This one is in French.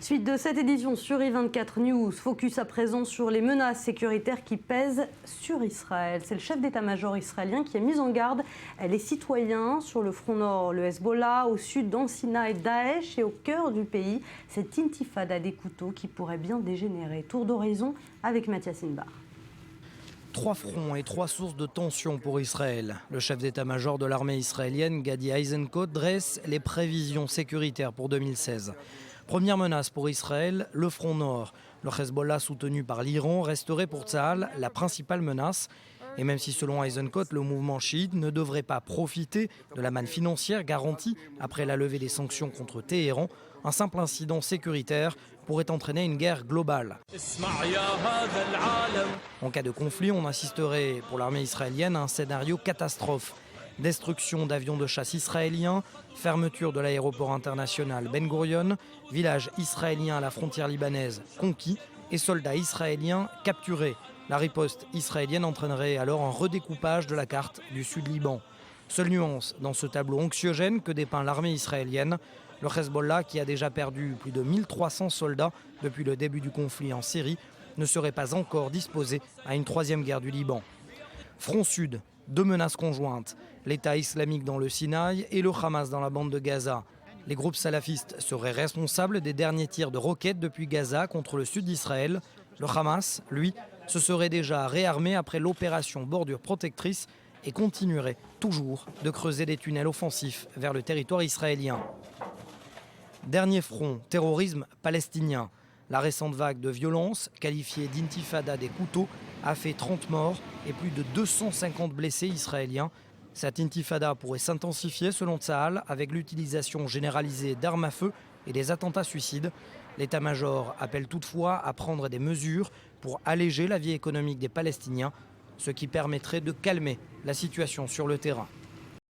Suite de cette édition sur I24 News, focus à présent sur les menaces sécuritaires qui pèsent sur Israël. C'est le chef d'état-major israélien qui a mis en garde les citoyens sur le front nord, le Hezbollah, au sud d'Ansina et Daesh et au cœur du pays, cette intifada des couteaux qui pourrait bien dégénérer. Tour d'horizon avec Mathias Inbar. 3 fronts et 3 sources de tension pour Israël. Le chef d'état-major de l'armée israélienne, Gadi Eisenkot, dresse les prévisions sécuritaires pour 2016. Première menace pour Israël, le front nord. Le Hezbollah soutenu par l'Iran resterait pour Tsahal la principale menace. Et même si selon Eisenkot, le mouvement chiite ne devrait pas profiter de la manne financière garantie après la levée des sanctions contre Téhéran, un simple incident sécuritaire pourrait entraîner une guerre globale. En cas de conflit, on assisterait pour l'armée israélienne à un scénario catastrophe. Destruction d'avions de chasse israéliens, fermeture de l'aéroport international Ben Gurion, village israélien à la frontière libanaise conquis et soldats israéliens capturés. La riposte israélienne entraînerait alors un redécoupage de la carte du Sud-Liban. Seule nuance dans ce tableau anxiogène que dépeint l'armée israélienne, le Hezbollah, qui a déjà perdu plus de 1300 soldats depuis le début du conflit en Syrie, ne serait pas encore disposé à une troisième guerre du Liban. Front sud, 2 menaces conjointes, l'État islamique dans le Sinaï et le Hamas dans la bande de Gaza. Les groupes salafistes seraient responsables des derniers tirs de roquettes depuis Gaza contre le sud d'Israël. Le Hamas, lui, se serait déjà réarmé après l'opération Bordure Protectrice et continuerait toujours de creuser des tunnels offensifs vers le territoire israélien. Dernier front, terrorisme palestinien. La récente vague de violence, qualifiée d'intifada des couteaux, a fait 30 morts et plus de 250 blessés israéliens. Cette intifada pourrait s'intensifier selon Tsahal avec l'utilisation généralisée d'armes à feu et des attentats suicides. L'état-major appelle toutefois à prendre des mesures pour alléger la vie économique des Palestiniens, ce qui permettrait de calmer la situation sur le terrain.